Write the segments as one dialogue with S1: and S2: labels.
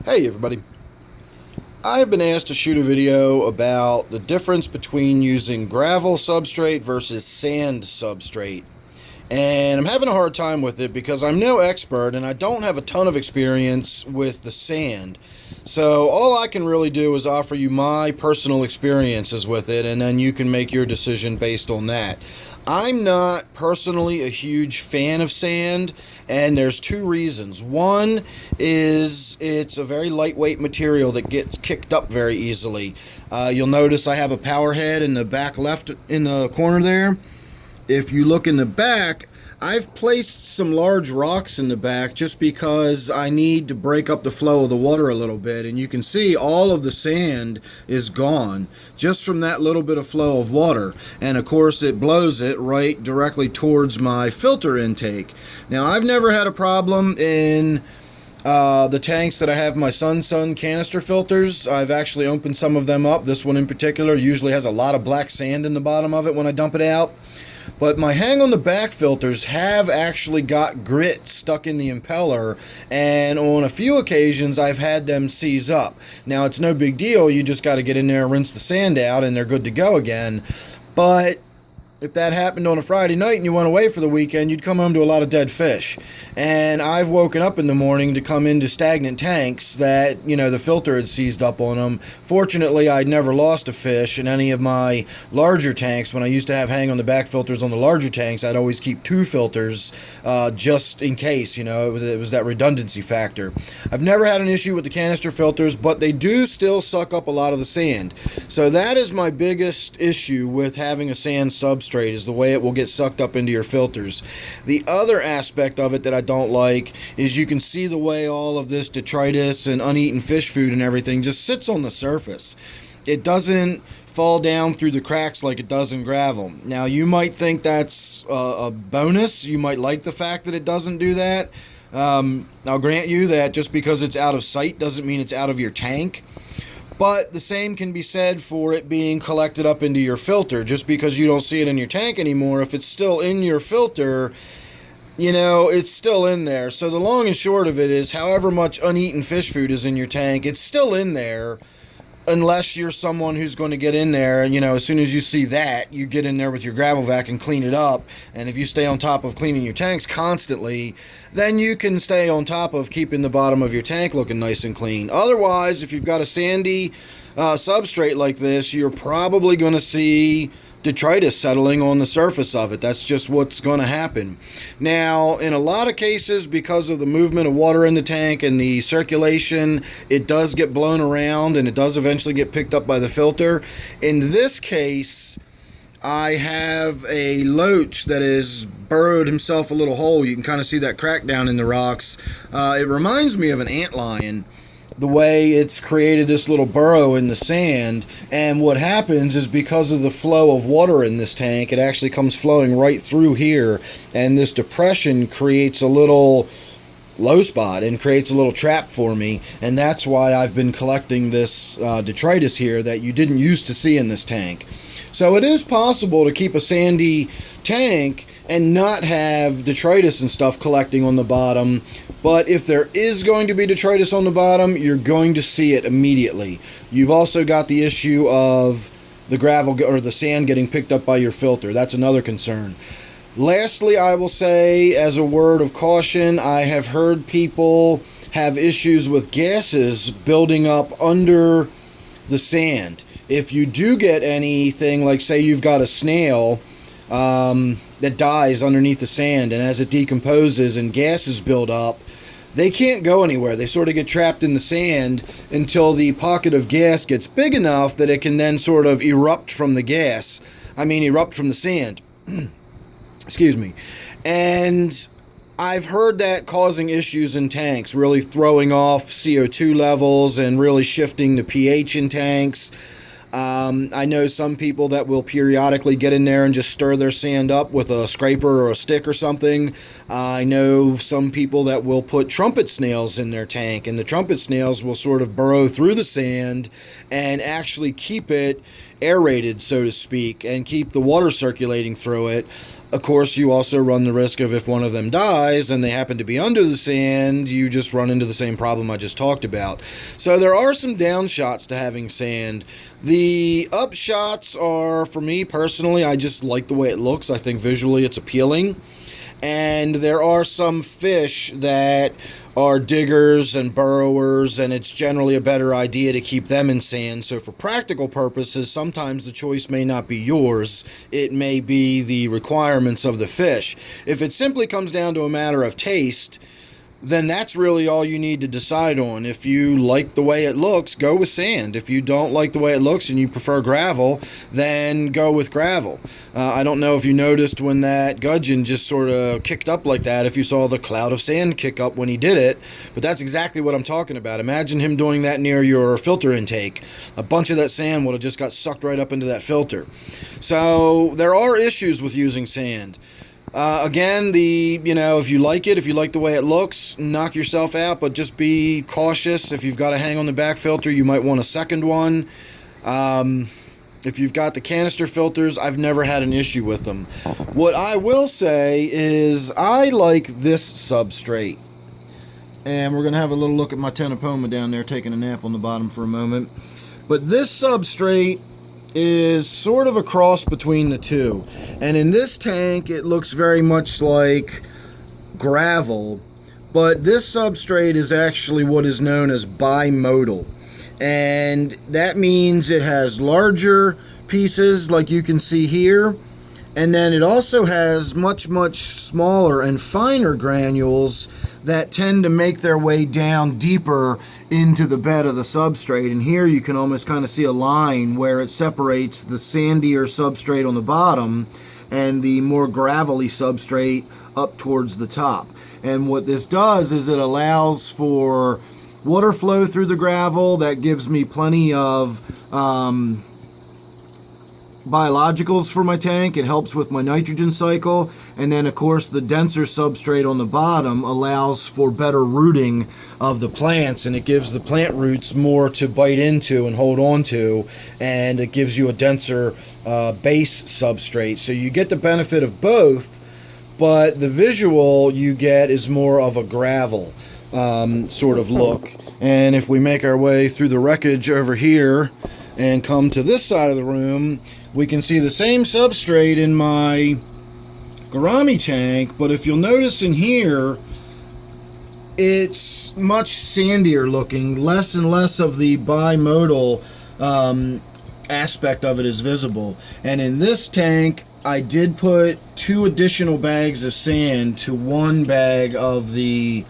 S1: Hey everybody, I've been asked to shoot a video about the difference between using gravel substrate versus sand substrate. And I'm having a hard time with it because I'm no expert and I don't have a ton of experience with the sand. So all I can really do is offer you my personal experiences with it, and then you can make your decision based on that. I'm not personally a huge fan of sand, and there's two reasons. One is it's a very lightweight material that gets kicked up very easily. You'll notice I have a power head in the back left in the corner there. If you look in the back, I've placed some large rocks in the back just because I need to break up the flow of the water a little bit, and you can see all of the sand is gone just from that little bit of flow of water, and of course it blows it right directly towards my filter intake. Now I've never had a problem in the tanks that I have my Sun canister filters. I've actually opened some of them up. This one in particular usually has a lot of black sand in the bottom of it when I dump it out. But my hang on the back filters have actually got grit stuck in the impeller, and on a few occasions I've had them seize up. Now it's no big deal, you just got to get in there, rinse the sand out, and they're good to go again. But if that happened on a Friday night and you went away for the weekend, you'd come home to a lot of dead fish. And I've woken up in the morning to come into stagnant tanks that, the filter had seized up on them. Fortunately, I'd never lost a fish in any of my larger tanks. When I used to have hang on the back filters on the larger tanks, I'd always keep two filters just in case, it was that redundancy factor. I've never had an issue with the canister filters, but they do still suck up a lot of the sand. So that is my biggest issue with having a sand substrate, is the way it will get sucked up into your filters. The other aspect of it that I don't like is you can see the way all of this detritus and uneaten fish food and everything just sits on the surface. It doesn't fall down through the cracks like it does in gravel. Now you might think that's a bonus. You might like the fact that it doesn't do that. I'll grant you that just because it's out of sight doesn't mean it's out of your tank. But the same can be said for it being collected up into your filter. Just because you don't see it in your tank anymore, if it's still in your filter, it's still in there. So the long and short of it is, however much uneaten fish food is in your tank, it's still in there. Unless you're someone who's going to get in there, as soon as you see that, you get in there with your gravel vac and clean it up. And if you stay on top of cleaning your tanks constantly, then you can stay on top of keeping the bottom of your tank looking nice and clean. Otherwise, if you've got a sandy substrate like this, you're probably going to see detritus settling on the surface of it. That's just what's going to happen. Now, in a lot of cases, because of the movement of water in the tank and the circulation, it does get blown around and it does eventually get picked up by the filter. In this case, I have a loach that has burrowed himself a little hole. You can kind of see that crack down in the rocks. It reminds me of an antlion, the way it's created this little burrow in the sand. And what happens is, because of the flow of water in this tank, it actually comes flowing right through here, and this depression creates a little low spot and creates a little trap for me, and that's why I've been collecting this detritus here that you didn't used to see in this tank. So it is possible to keep a sandy tank and not have detritus and stuff collecting on the bottom. But if there is going to be detritus on the bottom, you're going to see it immediately. You've also got the issue of the gravel or the sand getting picked up by your filter. That's another concern. Lastly, I will say, as a word of caution, I have heard people have issues with gases building up under the sand. If you do get anything, like say you've got a snail that dies underneath the sand, and as it decomposes and gases build up, they can't go anywhere. They sort of get trapped in the sand until the pocket of gas gets big enough that it can then sort of erupt from the sand. Excuse me. And I've heard that causing issues in tanks, really throwing off CO2 levels and really shifting the pH in tanks. I know some people that will periodically get in there and just stir their sand up with a scraper or a stick or something. I know some people that will put trumpet snails in their tank, and the trumpet snails will sort of burrow through the sand and actually keep it aerated, so to speak, and keep the water circulating through it. Of course, you also run the risk of if one of them dies and they happen to be under the sand, you just run into the same problem I just talked about. So there are some downshots to having sand. The upshots are, for me personally, I just like the way it looks. I think visually it's appealing. And there are some fish that are diggers and burrowers, and it's generally a better idea to keep them in sand. So for practical purposes, sometimes the choice may not be yours. It may be the requirements of the fish. If it simply comes down to a matter of taste, then that's really all you need to decide on. If you like the way it looks, go with sand. If you don't like the way it looks and you prefer gravel, then go with gravel. I don't know if you noticed when that gudgeon just sort of kicked up like that, if you saw the cloud of sand kick up when he did it, but that's exactly what I'm talking about. Imagine him doing that near your filter intake. A bunch of that sand would have just got sucked right up into that filter. So there are issues with using sand. Again, if you like it, if you like the way it looks, knock yourself out, but just be cautious. If you've got a hang on the back filter, you might want a second one. If you've got the canister filters, I've never had an issue with them. What I will say is I like this substrate. And we're going to have a little look at my Tenopoma down there taking a nap on the bottom for a moment. But this substrate is sort of a cross between the two, and in this tank it looks very much like gravel, but this substrate is actually what is known as bimodal, and that means it has larger pieces like you can see here, and then it also has much smaller and finer granules that tend to make their way down deeper into the bed of the substrate. And here you can almost kind of see a line where it separates the sandier substrate on the bottom and the more gravelly substrate up towards the top. And what this does is it allows for water flow through the gravel. That gives me plenty of biologicals for my tank. It helps with my nitrogen cycle, and then of course the denser substrate on the bottom allows for better rooting of the plants, and it gives the plant roots more to bite into and hold on to, and it gives you a denser base substrate. So you get the benefit of both, but the visual you get is more of a gravel sort of look. And if we make our way through the wreckage over here and come to this side of the room, we can see the same substrate in my gourami tank, but if you'll notice in here, it's much sandier looking. Less and less of the bimodal aspect of it is visible. And in this tank, I did put 2 additional bags of sand to 1 bag of the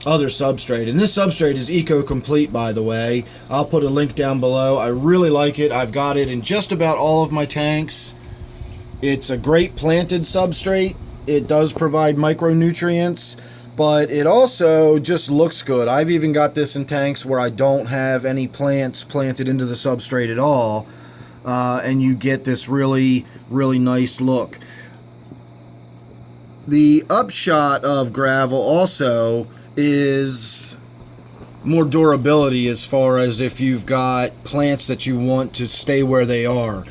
S1: other substrate, and this substrate is eco-complete, by the way. I'll put a link down below. I really like it. I've got it in just about all of my tanks. It's a great planted substrate. It does provide micronutrients, but it also just looks good. I've even got this in tanks where I don't have any plants planted into the substrate at all, and you get this really nice look. The upshot of gravel also is more durability, as far as if you've got plants that you want to stay where they are.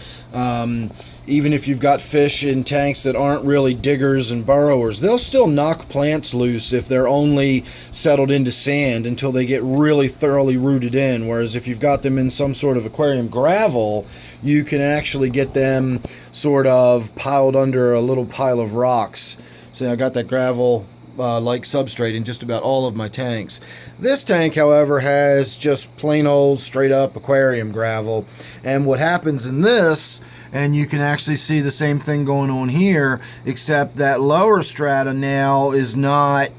S1: Even if you've got fish in tanks that aren't really diggers and burrowers, they'll still knock plants loose if they're only settled into sand until they get really thoroughly rooted in. Whereas if you've got them in some sort of aquarium gravel, you can actually get them sort of piled under a little pile of rocks. So I got that gravel like substrate in just about all of my tanks. This tank, however, has just plain old straight up aquarium gravel, and what happens in this, and you can actually see the same thing going on here, except that lower strata now is not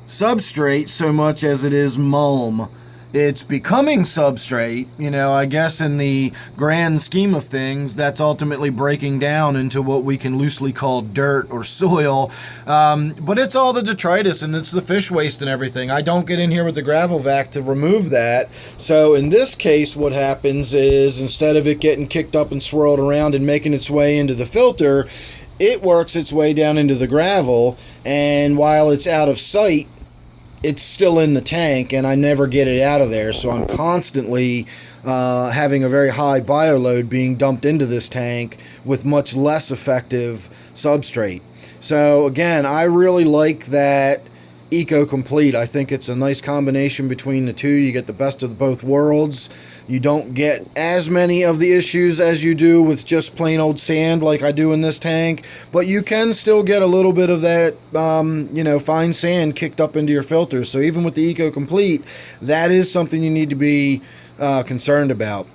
S1: substrate so much as it is mulm. It's becoming substrate, I guess in the grand scheme of things, that's ultimately breaking down into what we can loosely call dirt or soil, but it's all the detritus and it's the fish waste and everything. I don't get in here with the gravel vac to remove that, so in this case what happens is, instead of it getting kicked up and swirled around and making its way into the filter, it works its way down into the gravel, and while it's out of sight, it's still in the tank and I never get it out of there. So I'm constantly having a very high bioload being dumped into this tank with much less effective substrate. So again, I really like that Eco Complete. I think it's a nice combination between the two. You get the best of both worlds. You don't get as many of the issues as you do with just plain old sand like I do in this tank, but you can still get a little bit of that fine sand kicked up into your filters. So even with the Eco Complete, that is something you need to be concerned about.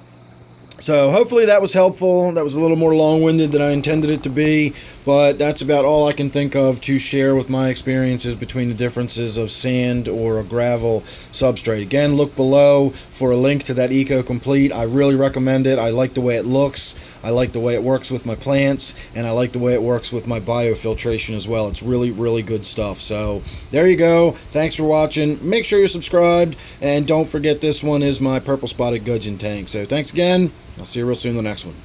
S1: So hopefully that was helpful. That was a little more long-winded than I intended it to be, but that's about all I can think of to share with my experiences between the differences of sand or a gravel substrate. Again, look below for a link to that Eco Complete. I really recommend it. I like the way it looks. I like the way it works with my plants, and I like the way it works with my biofiltration as well. It's really, really good stuff. So there you go. Thanks for watching. Make sure you're subscribed, and don't forget this one is my purple spotted gudgeon tank. So thanks again. I'll see you real soon in the next one.